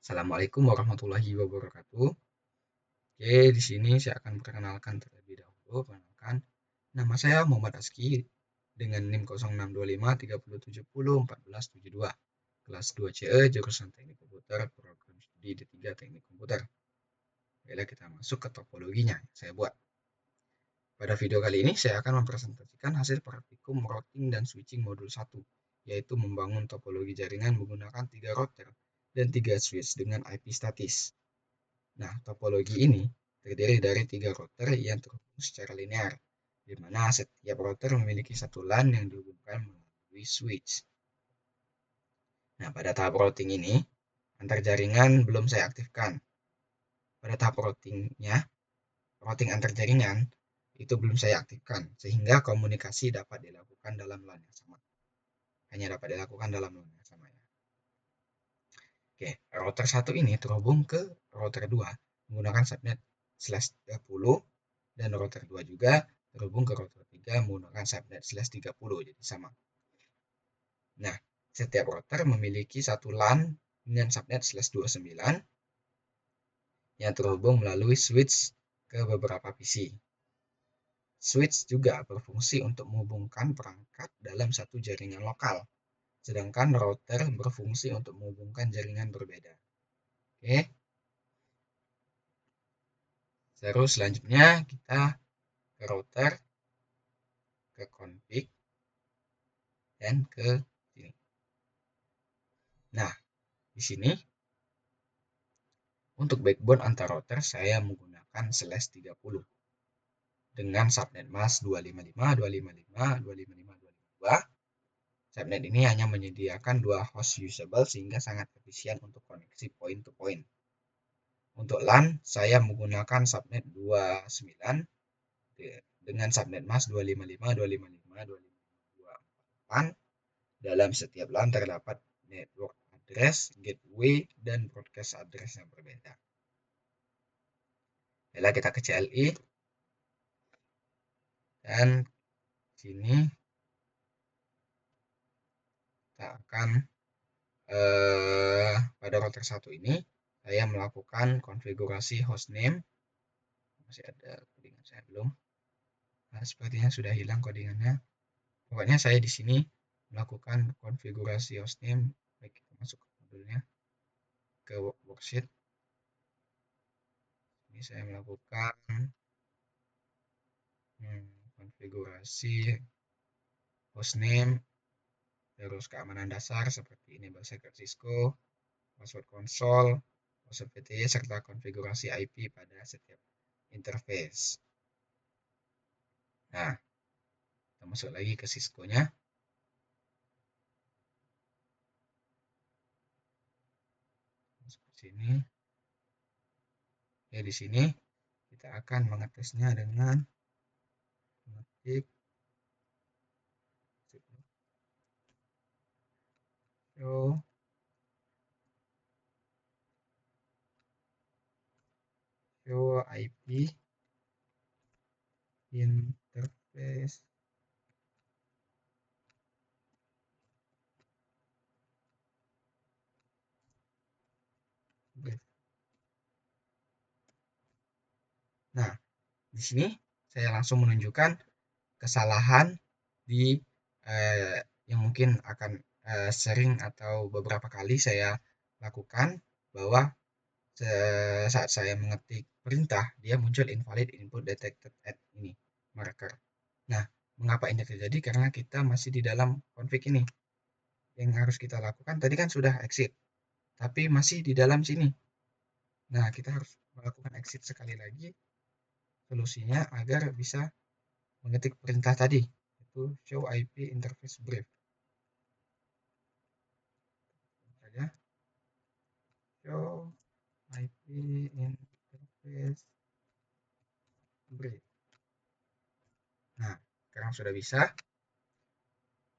Assalamualaikum warahmatullahi wabarakatuh. Oke, di sini saya akan memperkenalkan terlebih dahulu. Perkenalkan, nama saya Muhammad Aski dengan NIM 062530701472, kelas 2CE, jurusan Teknik Komputer, program studi D3 Teknik Komputer. Baiklah, kita masuk ke topologinya yang saya buat. Pada video kali ini saya akan mempresentasikan hasil praktikum routing dan switching modul 1, yaitu membangun topologi jaringan menggunakan 3 router dan 3 switch dengan IP statis. Nah, topologi ini terdiri dari 3 router yang terhubung secara linear, di mana setiap router memiliki satu LAN yang dihubungkan melalui switch. Nah, pada tahap routing ini, antar jaringan belum saya aktifkan. Pada tahap routing antar jaringan, itu belum saya aktifkan, sehingga komunikasi dapat dilakukan dalam LAN yang sama. Hanya dapat dilakukan dalam LAN yang sama ya. Oke, router 1 ini terhubung ke router 2 menggunakan subnet /30, dan router 2 juga terhubung ke router 3 menggunakan subnet /30, jadi sama. Nah, setiap router memiliki satu LAN dengan subnet /29 yang terhubung melalui switch ke beberapa PC. Switch juga berfungsi untuk menghubungkan perangkat dalam satu jaringan lokal, sedangkan router berfungsi untuk menghubungkan jaringan berbeda. Oke. Terus selanjutnya kita ke router, ke config, dan ke sini. Nah, di sini untuk backbone antar router saya menggunakan /30 dengan subnet mask 255.255.255.252. Subnet ini hanya menyediakan 2 host usable sehingga sangat efisien untuk koneksi point to point. Untuk LAN saya menggunakan subnet 29 dengan subnet mask 255.255.255.248. Dalam setiap LAN terdapat network address, gateway, dan broadcast address yang berbeda. Baiklah, kita ke CLI, dan sini kita akan pada router 1 ini saya melakukan konfigurasi hostname. Masih ada codingan saya belum. Nah, sepertinya sudah hilang codingannya. Pokoknya saya di sini melakukan konfigurasi hostname. Baik, kita masuk ke modulnya, ke worksheet. Ini saya melakukan konfigurasi hostname, terus keamanan dasar seperti enable secret Cisco, password konsol, password PTY, serta konfigurasi IP pada setiap interface. Nah, kita masuk lagi ke Cisco-nya. Masuk ke sini. Oke, di sini kita akan mengetesnya dengan mengetik show IP interface brief. Nah, di sini saya langsung menunjukkan kesalahan di yang mungkin akan sering atau beberapa kali saya lakukan, bahwa saat saya mengetik perintah dia muncul invalid input detected at ini marker. Nah, mengapa ini terjadi? Karena kita masih di dalam config ini. Yang harus kita lakukan tadi kan sudah exit, tapi masih di dalam sini. Nah, kita harus melakukan exit sekali lagi. Solusinya agar bisa mengetik perintah tadi, itu show IP interface brief. Saja show IP interface brief. Nah, sekarang sudah bisa.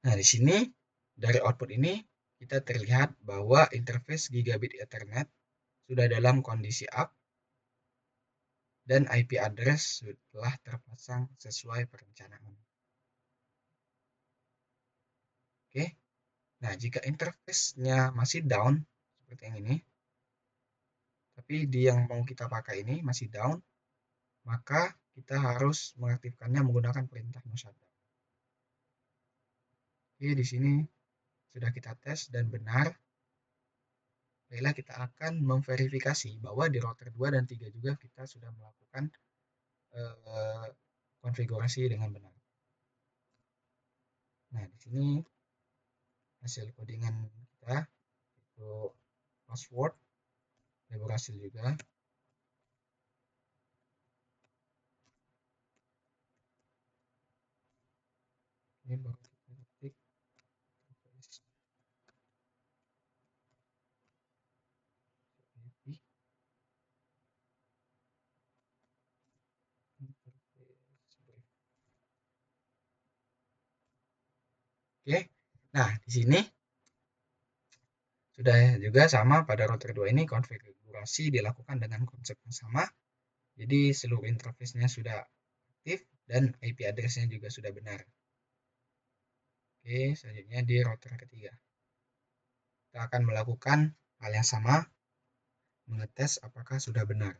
Nah, di sini dari output ini kita terlihat bahwa interface gigabit Ethernet sudah dalam kondisi up dan IP address telah terpasang sesuai perencanaan. Oke. Nah, jika interface-nya masih down seperti yang ini, Tapi di yang mau kita pakai ini masih down, maka kita harus mengaktifkannya menggunakan perintah no shutdown. Oke, di sini sudah kita tes dan benar. Baiklah, kita akan memverifikasi bahwa di router 2 dan 3 juga kita sudah melakukan konfigurasi dengan benar. Nah, di sini hasil codingan kita itu password sudah berhasil juga. Ini baru kita ketik Oke, nah di sini sudah juga sama pada router 2 ini konfigurasi dilakukan dengan konsep yang sama. Jadi seluruh interface-nya sudah aktif dan IP address-nya juga sudah benar. Oke, selanjutnya di router ketiga. Kita akan melakukan hal yang sama, mengetes apakah sudah benar.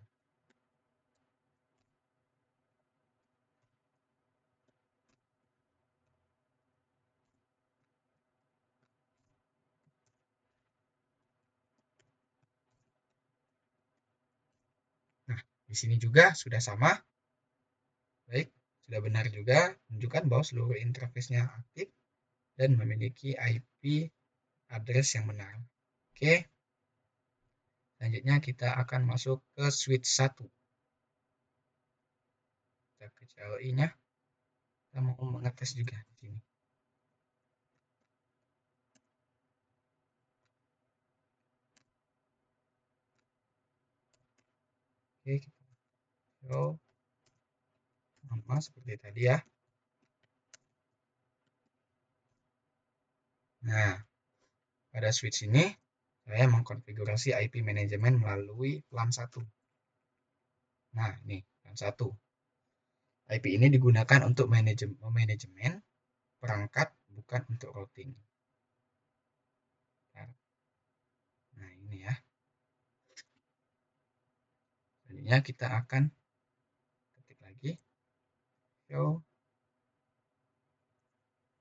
Nah, di sini juga sudah sama. Baik, sudah benar juga, menunjukkan bahwa seluruh interface-nya aktif dan memiliki IP address yang benar. Oke, selanjutnya kita akan masuk ke switch 1. Kita ke CLI-nya, kita mau mengetes juga di sini. Oke, kita show sama seperti tadi ya. Nah, pada switch ini saya mengkonfigurasi IP manajemen melalui LAN 1. Nah, ini LAN 1. IP ini digunakan untuk manajemen perangkat, bukan untuk routing. Nah, ini ya. Selanjutnya kita akan ketik lagi show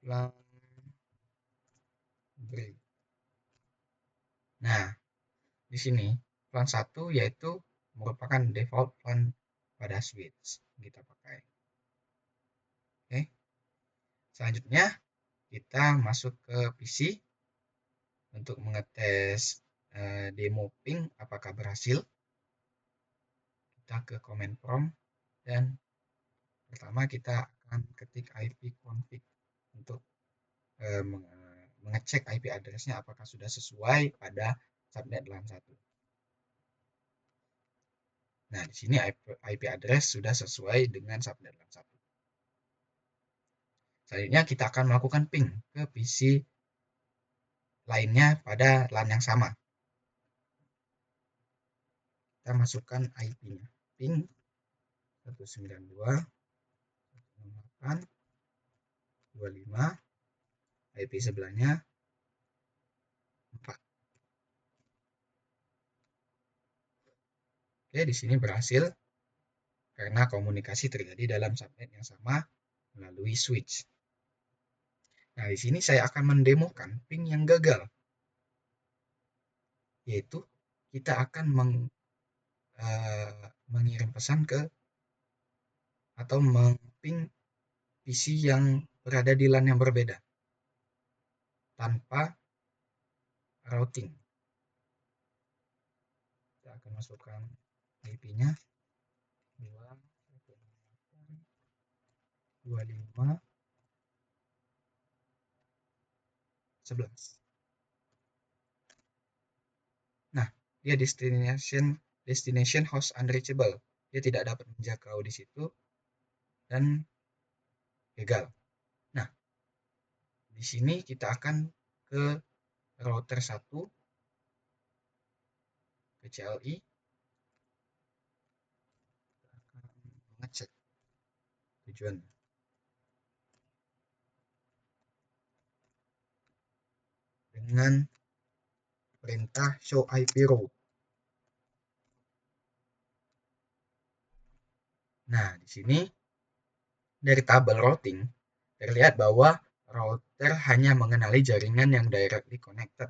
LAN break. Nah, di sini LAN 1 yaitu merupakan default LAN pada switch kita pakai. Oke. Selanjutnya kita masuk ke PC untuk mengetes demo ping apakah berhasil. Kita ke command prompt dan pertama kita akan ketik ipconfig untuk mengecek IP address-nya apakah sudah sesuai pada subnet LAN 1. Nah, di sini IP address sudah sesuai dengan subnet LAN 1. Selanjutnya kita akan melakukan ping ke PC lainnya pada LAN yang sama. Kita masukkan IP-nya. Ping 192.168.25. IP sebelahnya 4. Oke, di sini berhasil karena komunikasi terjadi dalam subnet yang sama melalui switch. Nah, di sini saya akan mendemokan ping yang gagal, yaitu kita akan mengirim pesan ke atau meng-ping PC yang berada di LAN yang berbeda tanpa routing. Kita akan masukkan IP-nya 2.25.11. Nah, dia destination host unreachable. Dia tidak dapat menjangkau di situ dan gagal. Nah, di sini kita akan ke router 1 ke CLI, kita akan mengecek tujuan dengan perintah show IP row. Nah, di sini dari tabel routing terlihat bahwa router hanya mengenali jaringan yang directly connected.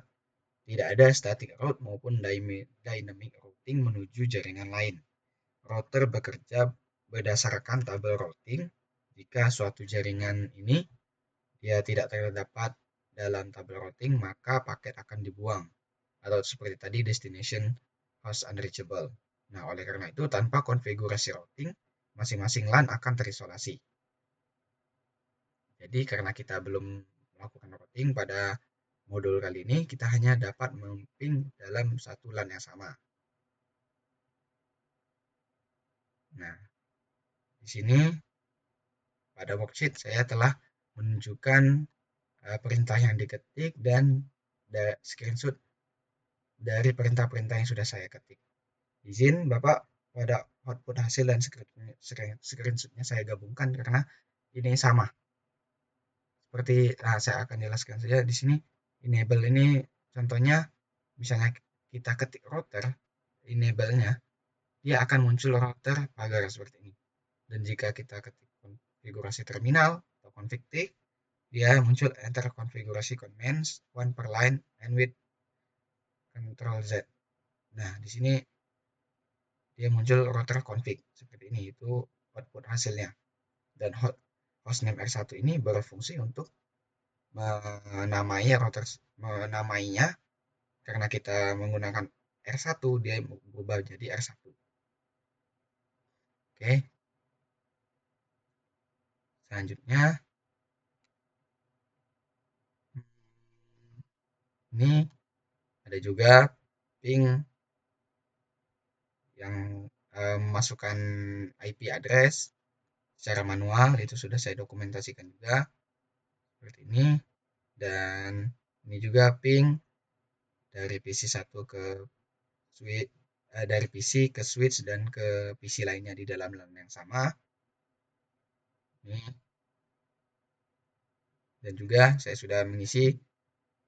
Tidak ada static route maupun dynamic routing menuju jaringan lain. Router bekerja berdasarkan tabel routing. Jika suatu jaringan ini dia tidak terdapat dalam tabel routing, maka paket akan dibuang. Atau seperti tadi, destination host unreachable. Nah, oleh karena itu, tanpa konfigurasi routing, masing-masing LAN akan terisolasi. Jadi, karena kita belum melakukan routing pada modul kali ini, kita hanya dapat memping dalam satu LAN yang sama. Nah, di sini pada worksheet saya telah menunjukkan perintah yang diketik dan screenshot dari perintah-perintah yang sudah saya ketik. Izin Bapak pada output hasil dan screenshotnya saya gabungkan karena ini sama. Seperti saya akan jelaskan saja di sini. Enable ini contohnya misalnya kita ketik router, enable-nya dia akan muncul router pagar seperti ini. Dan jika kita ketik konfigurasi terminal atau config T, dia muncul enter konfigurasi commands one per line and with Ctrl Z. Nah, di sini dia muncul router config seperti ini, itu output hasilnya. Dan hostname R1 ini berfungsi untuk menamainya karena kita menggunakan R1, dia berubah jadi R1. Oke. Selanjutnya ini ada juga ping yang memasukkan IP address secara manual, itu sudah saya dokumentasikan juga seperti ini. Dan ini juga ping dari PC1 ke switch, dari PC ke switch dan ke PC lainnya di dalam LAN yang sama. Ini. Dan juga saya sudah mengisi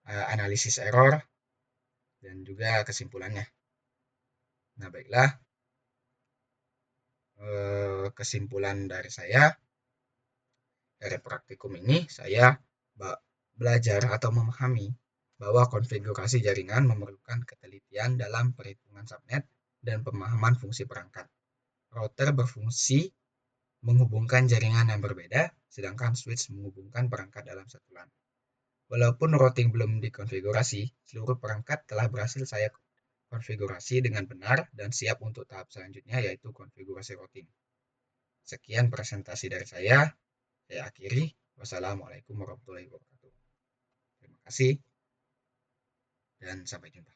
analisis error dan juga kesimpulannya. Nah, baiklah, kesimpulan dari saya dari praktikum ini, saya belajar atau memahami bahwa konfigurasi jaringan memerlukan ketelitian dalam perhitungan subnet dan pemahaman fungsi perangkat. Router berfungsi menghubungkan jaringan yang berbeda, sedangkan switch menghubungkan perangkat dalam satu LAN. Walaupun routing belum dikonfigurasi, seluruh perangkat telah berhasil saya konfigurasi dengan benar dan siap untuk tahap selanjutnya, yaitu konfigurasi routing. Sekian presentasi dari saya akhiri. Wassalamualaikum warahmatullahi wabarakatuh. Terima kasih dan sampai jumpa.